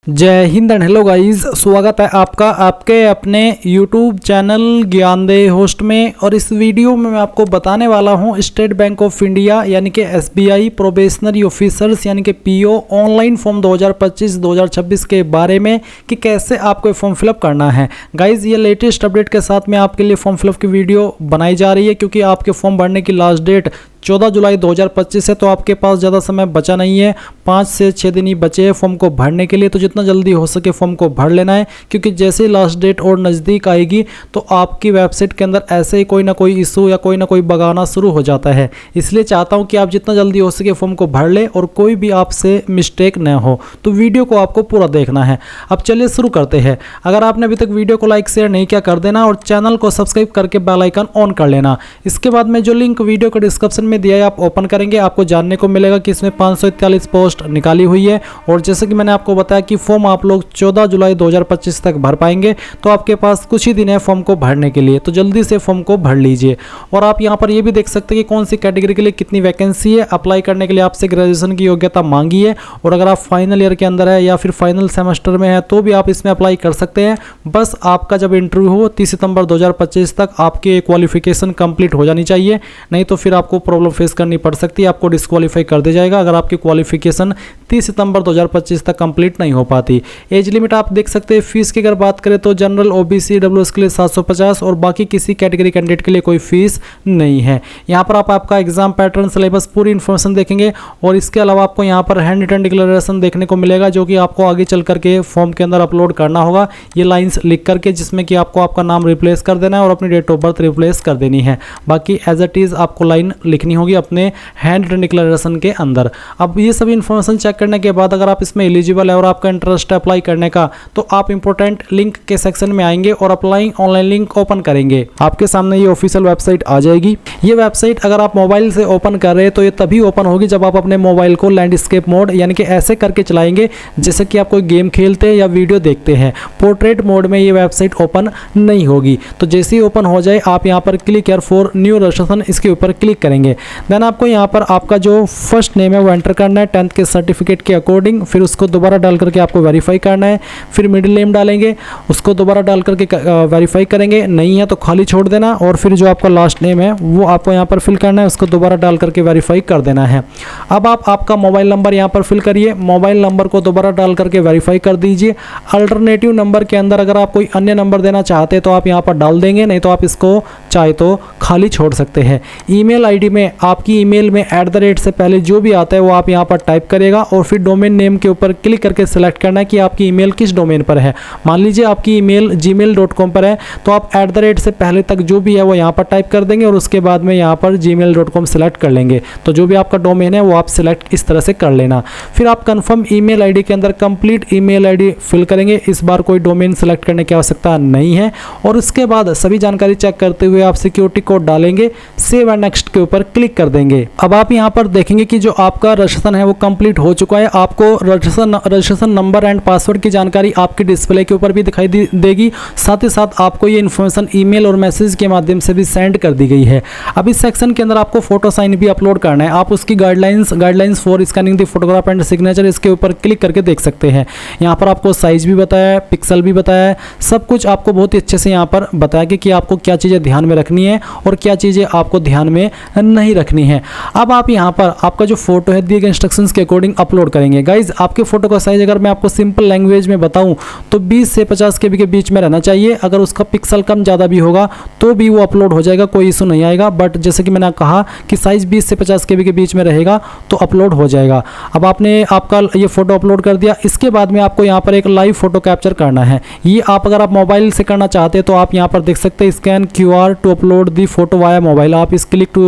जय Hind and hello guys, स्वागत है आपका आपके अपने YouTube चैनल ज्ञानदेह होस्ट में। और इस वीडियो में मैं आपको बताने वाला हूं स्टेट बैंक ऑफ इंडिया यानी कि SBI प्रोबेशनरी ऑफिसर्स यानी कि PO ऑनलाइन फॉर्म 2025-2026 के बारे में कि कैसे आपको फॉर्म फिलअप करना है। गाइस ये लेटेस्ट अपडेट के साथ में आपके लिए फॉर्म फिलअप की वीडियो बनाई जा रही है क्योंकि आपके फॉर्म भरने की लास्ट डेट 14 जुलाई 2025 है, तो आपके पास ज़्यादा समय बचा नहीं है। 5 से 6 दिन ही बचे हैं फॉर्म को भरने के लिए, तो जितना जल्दी हो सके फॉर्म को भर लेना है क्योंकि जैसे ही लास्ट डेट और नज़दीक आएगी तो आपकी वेबसाइट के अंदर ऐसे ही कोई ना कोई इशू या कोई ना कोई बगाना शुरू हो जाता है। इसलिए चाहता हूं कि आप जितना जल्दी हो सके फॉर्म को भर लें और कोई भी आपसे मिस्टेक न हो। तो वीडियो को आपको पूरा देखना है। अब चलिए शुरू करते हैं। अगर आपने अभी तक वीडियो को लाइक शेयर नहीं किया कर देना और चैनल को सब्सक्राइब करके बेल आइकन ऑन कर लेना। इसके बाद में जो लिंक वीडियो के डिस्क्रिप्शन में दिया है आप ओपन करेंगे, आपको जानने को मिलेगा कि इसमें 541 पोस्ट निकाली हुई है। और जैसे कि मैंने आपको बताया कि फॉर्म आप लोग 14 जुलाई 2025 तक भर पाएंगे, तो आपके पास कुछ ही दिन है फॉर्म को भरने के लिए, तो जल्दी से फॉर्म को भर लीजिए। और आप यहाँ पर ये भी देख सकते हैं कि कौन सी कैटेगरी के लिए कितनी वैकेंसी है। अप्लाई करने के लिए आपसे ग्रेजुएशन की योग्यता मांगी है और अगर आप फाइनल ईयर के अंदर है या फिर फाइनल सेमेस्टर में है तो भी आप इसमें अप्लाई कर सकते हैं। बस आपका जब इंटरव्यू हो 30 सितंबर 2025 तक आपकी क्वालिफिकेशन कंप्लीट हो जानी चाहिए, नहीं तो फिर आपको प्रॉब्लम फेस करनी पड़ सकती है, आपको डिस्क्वालीफाई कर दिया जाएगा अगर आपकी क्वालिफिकेशन 30 सितंबर 2025 तक कंप्लीट नहीं हो पाती। एज लिमिट आप देख सकते हैं। फीस की अगर बात करें तो जनरल OBC WS के लिए 750 और बाकी किसी कैटेगरी कैंडिडेट के लिए कोई फीस नहीं है। यहाँ पर आप आपका एग्जाम पैटर्न सिलेबस पूरी इन्फॉर्मेशन देखेंगे और इसके अलावा आपको यहाँ पर हैंड रिटन डिक्लेरेशन देखने को मिलेगा जो कि आपको आगे चल करके फॉर्म के अंदर अपलोड करना होगा, ये लाइन्स लिख करके, जिसमें कि आपको आपका नाम रिप्लेस कर देना है और अपनी डेट ऑफ बर्थ रिप्लेस कर देनी है। बाकी एज इट इज़ आपको लाइन लिखनी होगी अपने हैंड रिटन डिक्लेरेशन के अंदर। अब ये सभी इन्फॉर्मेशन चेक करने के बाद अगर आप इसमें एलिजिबल है और आपका इंटरेस्ट है अप्लाई करने का, तो आप इंपॉर्टेंट लिंक के सेक्शन में आएंगे और अप्लाई ऑनलाइन लिंक ओपन करेंगे। आपके सामने ये ऑफिशियल वेबसाइट आ जाएगी। ये वेबसाइट अगर आप मोबाइल से ओपन कर रहे हैं तो ये तभी ओपन होगी जब आप अपने मोबाइल को लैंडस्केप मोड यानी कि ऐसे करके चलाएंगे जैसे कि आप कोई गेम खेलते हैं या वीडियो देखते हैं। पोर्ट्रेट मोड में ये वेबसाइट ओपन नहीं होगी। तो जैसे ही ओपन हो जाए आप यहाँ पर click here for new registration, इसके ऊपर क्लिक करेंगे। देन आपको यहाँ पर आपका जो फर्स्ट नेम है वो एंटर करना है 10th के सर्टिफिकेट के अकॉर्डिंग, फिर उसको दोबारा डाल करके आपको वेरीफाई करना है। फिर मिडिल नेम डालेंगे, उसको दोबारा डाल करके वेरीफाई करेंगे, नहीं है तो खाली छोड़ देना। और फिर जो आपका लास्ट नेम है वो आपको यहाँ पर फिल करना है, उसको दोबारा डाल करके वेरीफाई कर देना है। अब आप आपका मोबाइल नंबर यहाँ पर फिल करिए, मोबाइल नंबर को दोबारा डाल करके वेरीफाई कर दीजिए। अल्टरनेटिव नंबर के अंदर अगर आप कोई अन्य नंबर देना चाहते हैं तो आप यहाँ पर डाल देंगे, नहीं तो आप इसको चाहे तो खाली छोड़ सकते हैं। ईमेल आईडी में आपकी ईमेल में @ से पहले जो भी आता है वो आप यहाँ पर टाइप करिएगा और फिर डोमेन नेम के ऊपर क्लिक करके सिलेक्ट करना है कि आपकी ईमेल किस डोमेन पर है। मान लीजिए आपकी ईमेल gmail.com पर है तो आप @ से पहले तक जो भी है वो यहाँ पर टाइप कर देंगे और उसके बाद में यहाँ पर gmail.com सिलेक्ट कर लेंगे। तो जो भी आपका डोमेन है वो आप सिलेक्ट इस तरह से कर लेना। फिर आप कंफर्म ईमेल आईडी के अंदर कंप्लीट ईमेल आईडी फिल करेंगे। इस बार कोई डोमेन सिलेक्ट करने की आवश्यकता नहीं है। और उसके बाद सभी जानकारी चेक करते हुए आप सिक्योरिटी कोड डालेंगे, सेव एंड नेक्स्ट के ऊपर क्लिक कर देंगे। अब आप यहाँ पर देखेंगे कि जो आपका रजिस्ट्रेशन है वो कंप्लीट हो चुका है। आपको रजिस्ट्रेशन नंबर एंड पासवर्ड की जानकारी आपके डिस्प्ले के ऊपर भी दिखाई देगी। साथ ही साथ आपको ये इन्फॉर्मेशन ईमेल और मैसेज के माध्यम से भी सेंड कर दी गई है। अब इस सेक्शन के अंदर आपको फोटो साइन भी अपलोड करना है। आप उसकी guidelines for scanning the photograph and signature, इसके ऊपर क्लिक करके देख सकते हैं। यहाँ पर आपको साइज भी बताया है, पिक्सल भी बताया है, सब कुछ आपको बहुत ही अच्छे से यहाँ पर बताया कि आपको क्या चीज़ें ध्यान में रखनी है और क्या चीज़ें आपको ध्यान में नहीं रखनी है। अब आप यहाँ पर आपका जो फोटो है दिए गए इंस्ट्रक्शंस के अकॉर्डिंग अपलोड करेंगे। गाइज आपके फोटो का साइज अगर मैं आपको सिंपल लैंग्वेज में बताऊं तो 20 से 50 KB के बीच में रहना चाहिए। अगर उसका पिक्सल कम ज़्यादा भी होगा तो भी वो अपलोड हो जाएगा, कोई इशू नहीं आएगा। बट जैसे कि मैंने कहा कि साइज 20 से 50 KB के बीच में रहेगा तो अपलोड हो जाएगा। अब आपने आपका ये फोटो अपलोड कर दिया, इसके बाद में आपको यहाँ पर एक लाइव फोटो कैप्चर करना है। ये आप अगर आप मोबाइल से करना चाहते हैं तो आप यहाँ पर देख सकते हैं scan QR to upload the photo via mobile. आप इस क्लिक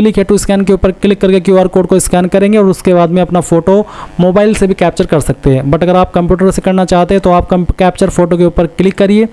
है टू स्कैन के ऊपर क्लिक करके QR कोड को स्कैन करेंगे और उसके बाद में अपना फोटो मोबाइल से भी कैप्चर कर सकते हैं। बट अगर आप कंप्यूटर से करना चाहते हैं तो आप कैप्चर फोटो के ऊपर क्लिक करिए।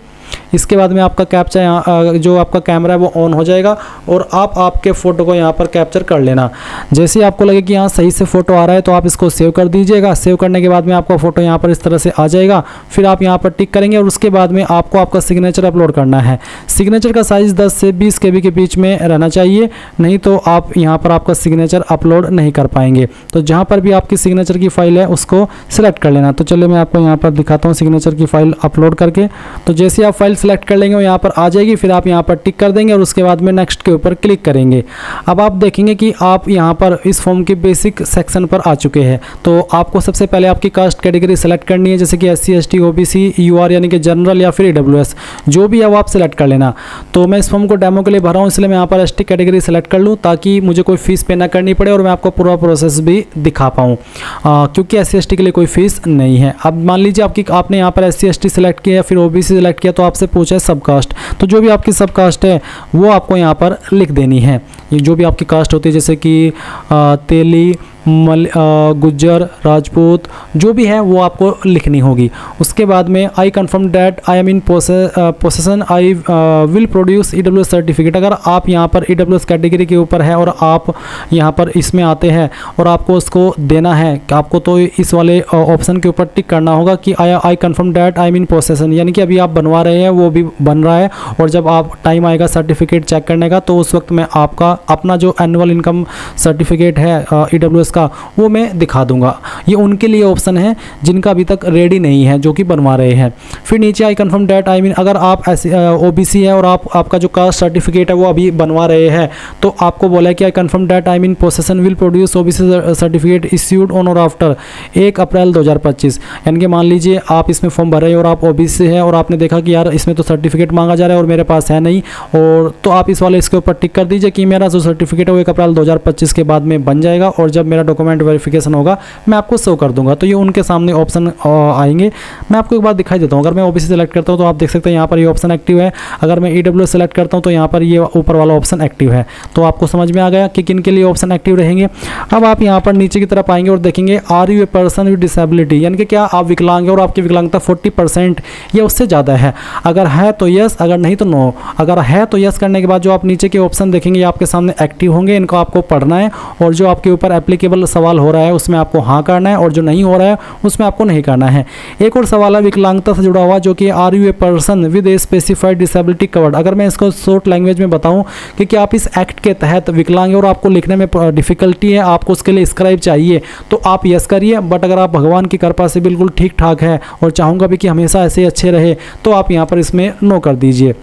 इसके बाद में आपका कैप्चा यहाँ जो आपका कैमरा है वो ऑन हो जाएगा और आप आपके फ़ोटो को यहाँ पर कैप्चर कर लेना। जैसे ही आपको लगे कि यहाँ सही से फ़ोटो आ रहा है तो आप इसको सेव कर दीजिएगा। सेव करने के बाद में आपका फ़ोटो यहाँ पर इस तरह से आ जाएगा। फिर आप यहाँ पर टिक करेंगे और उसके बाद में आपको आपका सिग्नेचर अपलोड करना है। सिग्नेचर का साइज़ 10 से 20 KB के बीच में रहना चाहिए, नहीं तो आप यहाँ पर आपका सिग्नेचर अपलोड नहीं कर पाएंगे। तो जहाँ पर भी आपकी सिग्नेचर की फ़ाइल है उसको सिलेक्ट कर लेना। तो चलिए मैं आपको यहाँ पर दिखाता हूँ सिग्नेचर की फ़ाइल अपलोड करके। तो जैसे ही आप फाइल सेलेक्ट कर लेंगे वो यहाँ पर आ जाएगी। फिर आप यहाँ पर टिक कर देंगे और उसके बाद में नेक्स्ट के ऊपर क्लिक करेंगे। अब आप देखेंगे कि आप यहाँ पर इस फॉर्म के बेसिक सेक्शन पर आ चुके हैं। तो आपको सबसे पहले आपकी कास्ट कैटेगरी सेलेक्ट करनी है, जैसे कि SC ST OBC UR यानी कि जनरल या फिर EWS, जो भी है वो आप सेलेक्ट कर लेना। तो मैं इस फॉर्म को डेमो के लिए भरा हूँ, इसलिए मैं यहाँ पर ST कैटेगरी सेलेक्ट कर लूँ ताकि मुझे कोई फ़ीस पे ना करनी पड़े और मैं आपको पूरा प्रोसेस भी दिखा पाऊँ, क्योंकि SC ST के लिए कोई फ़ीस नहीं है। अब मान लीजिए आपने यहाँ पर SC ST सेलेक्ट किया या फिर OBC सेलेक्ट किया तो आपसे पूछा है सब कास्ट, तो जो भी आपकी सब कास्ट है वो आपको यहाँ पर लिख देनी है। ये जो भी आपकी कास्ट होती है जैसे कि तेली, गुज्जर, राजपूत, जो भी है वो आपको लिखनी होगी। उसके बाद में I confirm that I am in possession I will produce EWS certificate. अगर आप यहाँ पर EWS कैटेगरी के ऊपर है और आप यहाँ पर इसमें आते हैं और आपको उसको देना है कि आपको तो इस वाले ऑप्शन के ऊपर टिक करना होगा कि I confirm that I am in possession, यानी कि अभी आप बनवा रहे हैं वो भी बन रहा है और जब आप टाइम आएगा सर्टिफिकेट चेक करने का तो उस वक्त मैं आपका अपना जो एनुअल इनकम सर्टिफिकेट है EWS का वो मैं दिखा दूंगा। ये उनके लिए ऑप्शन है जिनका अभी तक रेडी नहीं है, जो कि बनवा रहे हैं। फिर नीचे I confirm that I mean अगर आप OBC है और आपका जो कास्ट सर्टिफिकेट है वो अभी बनवा रहे हैं तो आपको बोला है कि I confirm that I mean possession will produce OBC certificate issued on और आफ्टर 1 अप्रैल 2025। यानी कि मान लीजिए आप इसमें फॉर्म भर रहे हैं और आप OBC है और आपने देखा कि यार इसमें तो सर्टिफिकेट मांगा जा रहा है और मेरे पास है नहीं, और तो आप इस वाले इसके ऊपर टिक कर दीजिए कि मेरा जो सर्टिफिकेट है वो 1 अप्रैल 2025 के बाद में बन जाएगा और जब मेरा डॉक्यूमेंट वेरिफिकेशन होगा मैं आपको शो कर दूंगा। तो ये उनके सामने ऑप्शन आएंगे। मैं आपको एक बार दिखाई देता हूँ। अगर मैं OBC सेलेक्ट करता हूँ तो आप देख सकते हैं यहाँ पर ये ऑप्शन एक्टिव है। अगर मैं EWS सेलेक्ट करता हूँ तो यहाँ पर ये ऊपर वाला ऑप्शन एक्टिव है। तो आपको समझ में आ गया कि किन के लिए ऑप्शन एक्टिव रहेंगे। अब आप यहाँ पर नीचे की तरफ आएंगे और देखेंगे are you a person with disability, यानी कि क्या आप विकलांग है और आपकी विकलांगता 40% या उससे ज़्यादा है। अगर है तो यस, अगर नहीं तो नो। अगर है तो यस करने के बाद जो आप नीचे के ऑप्शन देखेंगे ये आपके सामने एक्टिव होंगे, इनको आपको पढ़ना है और जो आपके ऊपर एप्लीकेबल सवाल हो रहा है उसमें आपको हाँ करना है और जो नहीं हो रहा है उसमें आपको नहीं करना है। एक और सवाल है विकलांगता से जुड़ा हुआ, जो कि are you a person with a specified disability covered. अगर मैं इसको शॉर्ट लैंग्वेज में बताऊं कि क्या आप इस एक्ट के तहत विकलांग है और आपको लिखने में डिफिकल्टी है, आपको उसके लिए स्क्राइब चाहिए तो आप यस करिए। बट अगर आप भगवान की कृपा से बिल्कुल ठीक ठाक है और चाहूँगा भी कि हमेशा ऐसे अच्छे रहे तो आप यहाँ पर इसमें नो कर दीजिए।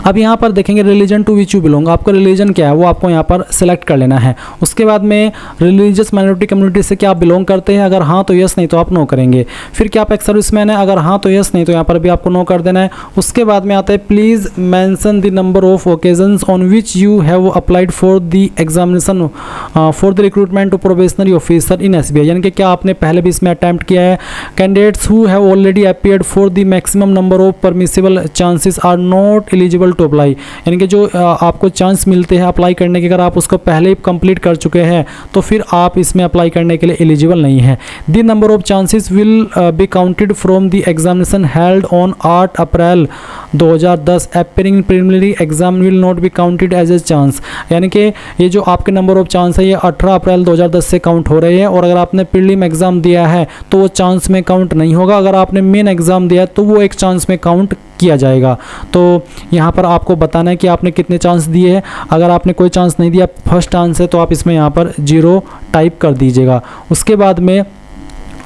अब यहाँ पर देखेंगे religion to which you belong, आपका रिलीजन क्या है वो आपको यहाँ पर सेलेक्ट कर लेना है। उसके बाद में रिलीजियस माइनॉरिटी कम्युनिटी से क्या आप बिलोंग करते हैं, अगर हाँ तो यस, नहीं तो आप नो करेंगे। फिर क्या आप एक सर्विसमैन है, अगर हाँ तो यस, नहीं तो यहाँ पर भी आपको नो कर देना है। उसके बाद में आता है please mention the number of occasions on which you have applied for the examination for the recruitment to probationary officer in SBI, यानी कि क्या आपने पहले भी इसमें अटैम्प्ट किया है। Candidates who have already appeared for the maximum number of permissible chances are not eligible to apply, यानी कि जो आपको चांस मिलते हैं अप्लाई करने के, अगर आप उसको पहले ही कंप्लीट कर चुके हैं तो फिर आप इसमें अप्लाई करने के लिए एलिजिबल नहीं है। The number of chances will be counted from the examination held on 8 April 2010 appearing preliminary exam will not be counted as a chance, यानी कि ये जो आपके नंबर ऑफ चांस है ये 18 अप्रैल 2010 से काउंट हो रहे हैं और अगर आपने प्रीलिम एग्जाम दिया है तो वो चांस में काउंट नहीं होगा। अगर आपने मेन एग्जाम दिया है तो वो एक चांस में काउंट किया जाएगा। तो यहाँ पर आपको बताना है कि आपने कितने चांस दिए हैं। अगर आपने कोई चांस नहीं दिया, फर्स्ट चांस है, तो आप इसमें यहाँ पर 0 टाइप कर दीजिएगा। उसके बाद में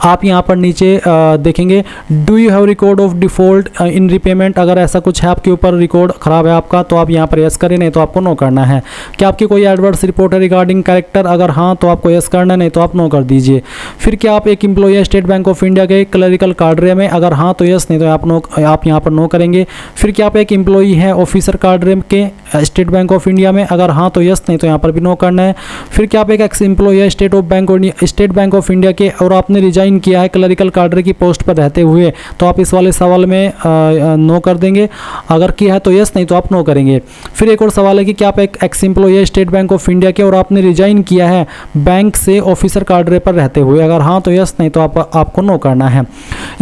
आप यहाँ पर नीचे देखेंगे do you have record of default in repayment, अगर ऐसा कुछ है आपके ऊपर रिकॉर्ड ख़राब है आपका तो आप यहाँ पर यस करें, नहीं तो आपको नो करना है। क्या आपकी कोई एडवर्स रिपोर्ट है रिगार्डिंग कैरेक्टर, अगर हाँ तो आपको यस करना है, नहीं तो आप नो कर दीजिए। फिर क्या आप एक एम्प्लॉई है स्टेट बैंक ऑफ इंडिया के क्लरिकल कार्डरे में, अगर हाँ तो यस, नहीं तो आप यहाँ पर नो करेंगे। फिर क्या आप एक एम्प्लॉई है ऑफिसर कार्डरे के स्टेट बैंक ऑफ इंडिया में, अगर हाँ तो यस, नहीं तो यहाँ पर भी नो करना है। फिर क्या आप एक एक्स एम्प्लॉई है स्टेट बैंक ऑफ इंडिया के और आपने रिजाइन किया है क्लरिकल कार्डर की पोस्ट पर रहते हुए, तो आप इस वाले सवाल में नो कर देंगे। अगर किया है तो यस, नहीं तो आप नो करेंगे। फिर एक और सवाल है कि क्या आप एक एक्स एम्प्लॉई है स्टेट बैंक ऑफ इंडिया के और आपने रिजाइन किया है बैंक से ऑफिसर कार्डर पर रहते हुए, अगर हाँ तो यस, नहीं तो आपको नो करना है।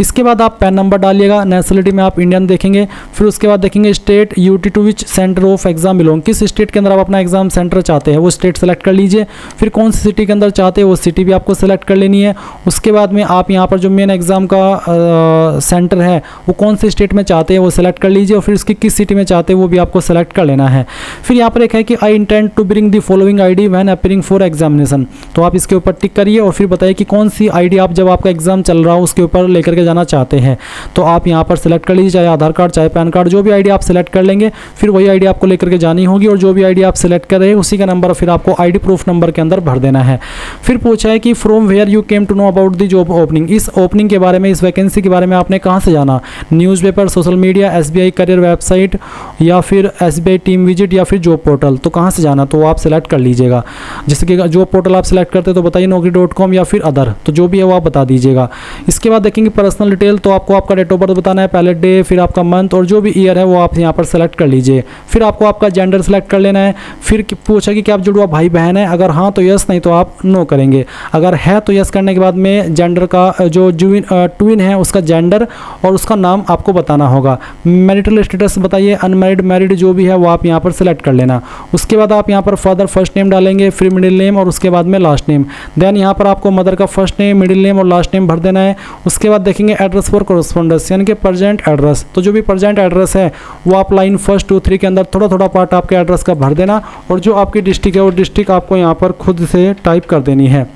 इसके बाद आप पैन नंबर डालिएगा। नेशनलिटी में आप इंडियन देखेंगे। फिर उसके बाद देखेंगे state UT to which centre of exam belong, किस स्टेट के अंदर आप अपना एग्जाम सेंटर चाहते हैं वो स्टेट सेलेक्ट कर लीजिए। फिर कौन सी सिटी के अंदर चाहते हैं वो सिटी भी आपको सेलेक्ट कर लेनी है। उसके बाद में आप यहाँ पर जो मेन एग्जाम का सेंटर है वो कौन से स्टेट में चाहते हैं वो सेलेक्ट कर लीजिए, और फिर उसकी किस सिटी में चाहते हैं वो भी आपको सेलेक्ट कर लेना है। फिर यहाँ पर एक है कि I intend to bring the following ID when appearing for examination, तो आप इसके ऊपर टिक करिए और फिर बताइए कि कौन सी आईडी आप जब आपका एग्जाम चल रहा हो उसके ऊपर लेकर के जाना चाहते हैं। तो आप यहाँ पर सेलेक्ट कर लीजिए, चाहे आधार कार्ड चाहे पैन कार्ड, जो भी आईडी आप सेलेक्ट कर लेंगे फिर वही आईडी आपको लेकर के जानी होगी, और जो भी आईडी आप सेलेक्ट कर रहे हैं उसी का नंबर फिर आपको आईडी प्रूफ नंबर के अंदर भर देना है। फिर पूछा है कि from where you came to know about the job opening, इस ओपनिंग के बारे में, इस वैकेंसी के बारे में आपने कहाँ से जाना, newspaper, social media, SBI career website, या फिर एसबीआई टीम विजिट, या फिर जॉब पोर्टल, तो कहाँ से जाना तो आप सेलेक्ट कर लीजिएगा। जैसे कि जॉब पोर्टल आप सेलेक्ट करते तो बताइए naukri.com या फिर अदर, तो जो भी है वो आप बता दीजिएगा। इसके बाद देखेंगे पर्सनल डिटेल, तो आपको आपका डेट ऑफ बर्थ बताना है, पहले डे, फिर आपका मंथ और जो भी ईयर है वो आप यहाँ पर सेलेक्ट कर लीजिए। फिर आपको आपका जेंडर सेलेक्ट कर लेना है। फिर पूछा कि क्या आप जुड़वा भाई बहन है, अगर हाँ तो यस, नहीं तो आप नो करेंगे। अगर है तो यस करने के बाद में जेंडर का जो ट्विन है उसका जेंडर और उसका नाम आपको बताना होगा। मैरिटल स्टेटस बताइए, अनमैरिड, मैरिड जो भी है वो आप यहाँ पर सेलेक्ट कर लेना। उसके बाद आप यहाँ पर फादर फर्स्ट नेम डालेंगे, फिर मिडिल नेम और उसके बाद में लास्ट नेम। देन यहाँ पर आपको मदर का फर्स्ट नेम, मिडिल नेम और लास्ट नेम भर देना है। उसके बाद देखेंगे एड्रेस फॉर कॉरेस्पॉन्डेंस, यानी कि प्रेजेंट एड्रेस, तो जो भी प्रेजेंट एड्रेस है वो आप लाइन 1, 2, 3 के अंदर थोड़ा थोड़ा पार्ट आपके एड्रेस का भर देना, और जो आपकी डिस्ट्रिक्ट है वो डिस्ट्रिक्ट आपको यहाँ पर खुद से टाइप कर देनी है।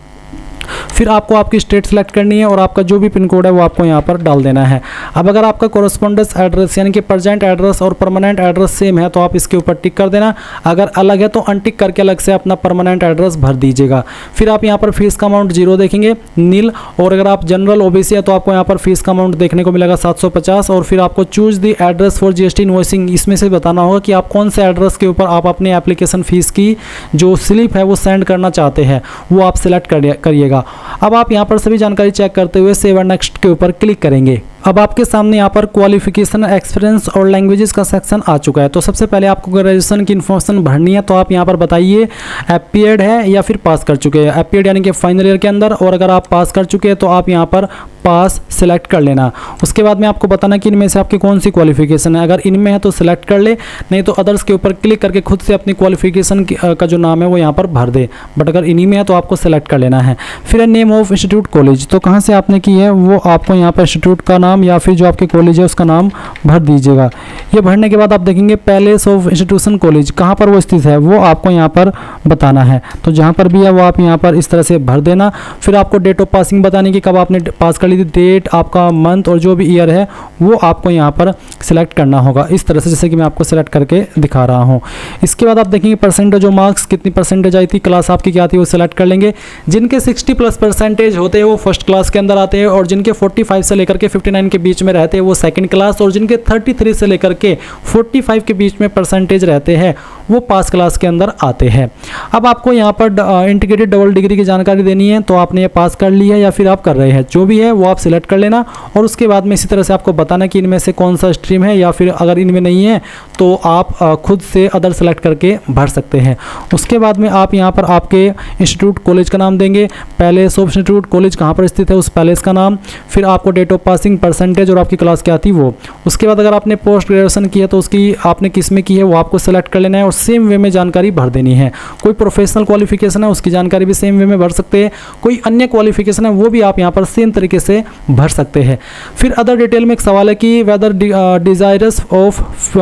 फिर आपको आपकी स्टेट सेलेक्ट करनी है और आपका जो भी पिन कोड है वो आपको यहाँ पर डाल देना है। अब अगर आपका कोरेस्पोंडेंस एड्रेस यानी कि प्रेजेंट एड्रेस और परमानेंट एड्रेस सेम है तो आप इसके ऊपर टिक कर देना, अगर अलग है तो अनटिक करके अलग से अपना परमानेंट एड्रेस भर दीजिएगा। फिर आप यहाँ पर फीस का अमाउंट 0 देखेंगे, नील, और अगर आप जनरल ओबीसी है तो आपको यहाँ पर फीस का अमाउंट देखने को मिलेगा 750। और फिर आपको choose the address for GST invoicing, इसमें से बताना होगा कि आप कौन से एड्रेस के ऊपर आप अपने एप्लीकेशन फीस की जो स्लिप है वो सेंड करना चाहते हैं, वो आप सिलेक्ट करिएगा। अब आप यहाँ पर सभी जानकारी चेक करते हुए सेव एंड नेक्स्ट के ऊपर क्लिक करेंगे। अब आपके सामने यहाँ पर क्वालिफिकेशन, एक्सपीरियंस और लैंग्वेजेस का सेक्शन आ चुका है। तो सबसे पहले आपको ग्रेजुएशन की इन्फॉर्मेशन भरनी है, तो आप यहाँ पर बताइए अपीयर्ड है या फिर पास कर चुके हैं। अपीयर्ड यानी कि फाइनल ईयर के अंदर, और अगर आप पास कर चुके हैं तो आप यहाँ पर पास सिलेक्ट कर लेना। उसके बाद में आपको बताना कि इनमें से आपकी कौन सी क्वालिफिकेशन है, अगर इनमें है तो सिलेक्ट कर ले, नहीं तो अदर्स के ऊपर क्लिक करके खुद से अपनी क्वालिफिकेशन का जो नाम है वो यहाँ पर भर दे, बट अगर इन्हीं में है तो आपको सेलेक्ट कर लेना है। फिर नेम ऑफ इंस्टीट्यूट कॉलेज, तो कहाँ से आपने की है वो आपको यहाँ पर इंस्टीट्यूट का नाम या फिर जो आपके कॉलेज है उसका नाम भर दीजिएगा। ये भरने के बाद आप देखेंगे पैलेस ऑफ इंस्टीट्यूशन कॉलेज कहाँ पर वो स्थित है वो आपको यहाँ पर बताना है, तो जहाँ पर भी है वो आप यहाँ पर इस तरह से भर देना। फिर आपको डेट ऑफ पासिंग बताने की, कब आपने पास कर ली थी, डेट, आपका मंथ और जो भी ईयर है वो आपको यहाँ पर सिलेक्ट करना होगा, इस तरह से जैसे कि मैं आपको सिलेक्ट करके दिखा रहा हूँ। इसके बाद आप देखेंगे परसेंटेज ऑफ मार्क्स, कितनी परसेंटेज आई थी, क्लास आपकी क्या थी वो सिलेक्ट कर लेंगे। जिनके 60+ परसेंटेज होते हैं वो फर्स्ट क्लास के अंदर आते हैं, और जिनके 45 से लेकर के 59 के बीच में रहते हैं वो सेकंड क्लास, और जिनके 33 से लेकर के 45 के बीच में परसेंटेज रहते हैं वो पास क्लास के अंदर आते हैं। अब आपको यहाँ पर इंटीग्रेटेड डबल डिग्री की जानकारी देनी है, तो आपने ये पास कर ली है या फिर आप कर रहे हैं, जो भी है वो आप सिलेक्ट कर लेना। और उसके बाद में इसी तरह से आपको बताना कि इनमें से कौन सा स्ट्रीम है, या फिर अगर इनमें नहीं है तो आप खुद से अदर सेलेक्ट करके भर सकते हैं। उसके बाद में आप यहाँ पर आपके इंस्टीट्यूट कॉलेज का नाम देंगे, पैलेस ऑफ इंस्टीट्यूट कॉलेज कहाँ पर स्थित है उस पैलेस का नाम, फिर आपको डेट ऑफ पासिंग, परसेंटेज और आपकी क्लास क्या थी वो। उसके बाद अगर आपने पोस्ट ग्रेजुएशन की है तो उसकी आपने किस में की है वो आपको सेलेक्ट कर लेना है, और सेम वे में जानकारी भर देनी है। कोई प्रोफेशनल क्वालिफिकेशन है उसकी जानकारी भी सेम वे में भर सकते हैं, कोई अन्य क्वालिफिकेशन है वो भी आप यहाँ पर सेम तरीके से भर सकते हैं। फिर अदर डिटेल में एक सवाल है कि whether desirous of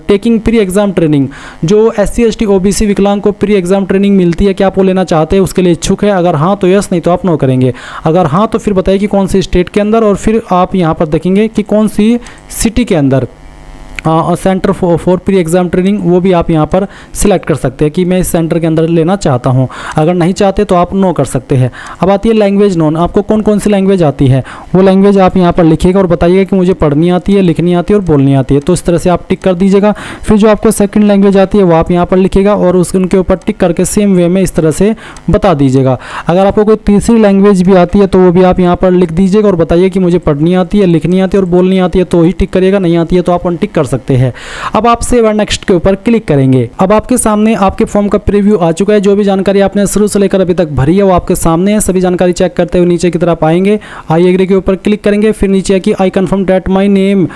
taking pre exam training, जो SC ST OBC विकलांग को प्री एग्जाम ट्रेनिंग मिलती है, क्या आप वो लेना चाहते हैं, उसके लिए इच्छुक है, अगर हाँ तो यस, नहीं तो आप नो करेंगे। अगर हाँ तो फिर बताइए कि कौन सी स्टेट के अंदर, और फिर आप यहाँ पर देखेंगे कि कौन सी सिटी के अंदर centre for pre exam training, वो भी आप यहाँ पर सिलेक्ट कर सकते हैं कि मैं इस सेंटर के अंदर लेना चाहता हूँ। अगर नहीं चाहते तो आप नो कर सकते हैं। अब आती है लैंग्वेज नोन, आपको कौन कौन सी लैंग्वेज आती है वो लैंग्वेज आप यहाँ पर लिखिएगा और बताइएगा कि मुझे पढ़नी आती है, लिखनी आती है और बोलनी आती है, तो इस तरह से आप टिक कर दीजिएगा। फिर जो आपको सेकंड लैंग्वेज आती है वो आप यहाँ पर लिखिएगा और उनके ऊपर टिक करके सेम वे में इस तरह से बता दीजिएगा। अगर आपको कोई तीसरी लैंग्वेज भी आती है तो वो भी आप यहाँ पर लिख दीजिएगा और बताइए कि मुझे पढ़नी आती है, लिखनी आती है और बोलनी आती है, तो ही टिक करिएगा, नहीं आती है तो आप अनटिक कर सकते हैं। अब आप सेव एंड नेक्स्ट के ऊपर क्लिक करेंगे। अब आपके सामने आपके फॉर्म का प्रीव्यू आ चुका है। जो भी जानकारी आपने शुरू से लेकर अभी तक भरी है वो आपके सामने है। सभी जानकारी चेक करते हुए नीचे की तरफ आएंगे, आई एग्री के ऊपर क्लिक करेंगे। फिर नीचे कि I confirm that my name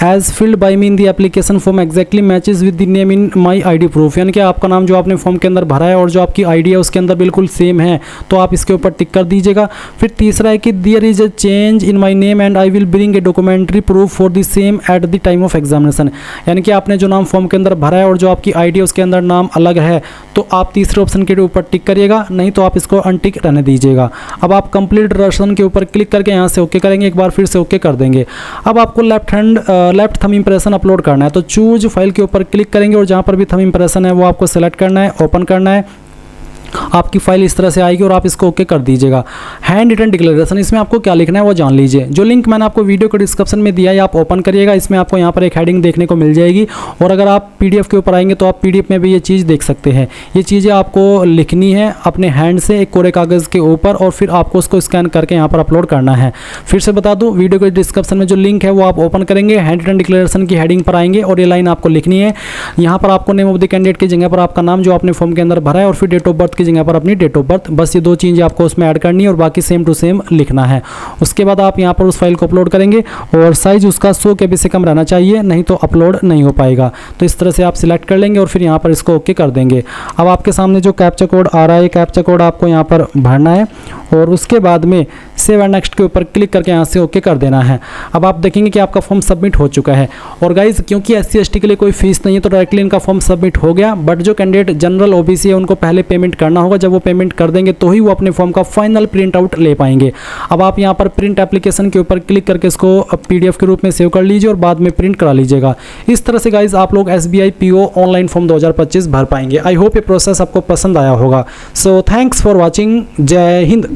as filled by me in the application form exactly matches with the name in my ID proof, यानी कि आपका नाम जो आपने फॉर्म के अंदर भरा है और जो आपकी आईडी है उसके अंदर बिल्कुल सेम है, तो आप इसके ऊपर टिक कर दीजिएगा। फिर तीसरा है कि there is a change in my name and I will bring a documentary proof for the same at the time of examination, यानी कि आपने जो नाम फॉर्म के अंदर भरा है और जो आपकी आईडी है उसके अंदर नाम अलग है, तो आप तीसरे ऑप्शन के ऊपर टिक करिएगा, नहीं तो आप इसको अनटिक रहने दीजिएगा। अब आप कंप्लीट रजिस्ट्रेशन के ऊपर क्लिक करके यहाँ से ओके करेंगे, एक बार फिर से ओके कर देंगे। अब आपको लेफ्ट थंब इंप्रेशन अपलोड करना है, तो चूज फाइल के ऊपर क्लिक करेंगे और जहाँ पर भी थंब इंप्रेशन है वो आपको सेलेक्ट करना है, ओपन करना है। आपकी फाइल इस तरह से आएगी और आप इसको ओके कर दीजिएगा। हैंड रिटन डिक्लेरेशन, इसमें आपको क्या लिखना है वो जान लीजिए। जो लिंक मैंने आपको वीडियो के डिस्क्रिप्शन में दिया है आप ओपन करिएगा, इसमें आपको यहाँ पर एक हेडिंग देखने को मिल जाएगी और अगर आप पीडीएफ के ऊपर आएंगे तो आप पीडीएफ में भी ये चीज़ देख सकते हैं। ये चीज़ें आपको लिखनी है अपने हैंड से एक कोरे कागज़ के ऊपर और फिर आपको उसको स्कैन करके यहाँ पर अपलोड करना है। फिर से बता दूँ, वीडियो के डिस्क्रिप्शन में जो लिंक है वो आप ओपन करेंगे, हैंड रिटन डिक्लेरेशन की हेडिंग पर आएंगे और ये लाइन आपको लिखनी है। यहाँ पर आपको नेम ऑफ द कैंडिडेट की जगह पर आपका नाम जो आपने फॉर्म के अंदर भरा है और फिर डेट ऑफ बर्थ की जगह पर अपनी डेट ऑफ बर्थ, बस ये दो चीज़ें आपको उसमें ऐड करनी है और बाकी सेम टू सेम लिखना है। उसके बाद आप यहाँ पर उस फाइल को अपलोड करेंगे और साइज उसका 100 KB से कम रहना चाहिए, नहीं तो अपलोड नहीं हो पाएगा। तो इस तरह से आप सिलेक्ट कर लेंगे और फिर यहाँ पर इसको ओके कर देंगे। अब आपके सामने जो कैप्चा कोड आ रहा है, कैप्चा कोड आपको यहाँ पर भरना है और उसके बाद में सेव एंड नेक्स्ट के ऊपर क्लिक करके यहाँ से ओके कर देना है। अब आप देखेंगे कि आपका फॉर्म सबमिट हो चुका है। और गाइज क्योंकि SC ST के लिए कोई फीस नहीं है तो डायरेक्टली इनका फॉर्म सबमिट हो गया, बट जो कैंडिडेट जनरल OBC है उनको पहले पेमेंट करना होगा। जब वो पेमेंट कर देंगे तो ही वो अपने फॉर्म का फाइनल प्रिंट आउट ले पाएंगे। अब आप यहाँ पर प्रिंट एप्लीकेशन के ऊपर क्लिक करके इसको PDF के रूप में सेव कर लीजिए और बाद में प्रिंट करा लीजिएगा। इस तरह से गाइज आप लोग SBI PO ऑनलाइन फॉर्म 2025 भर पाएंगे। आई होप ये प्रोसेस आपको पसंद आया होगा। So thanks for watching. जय हिंद।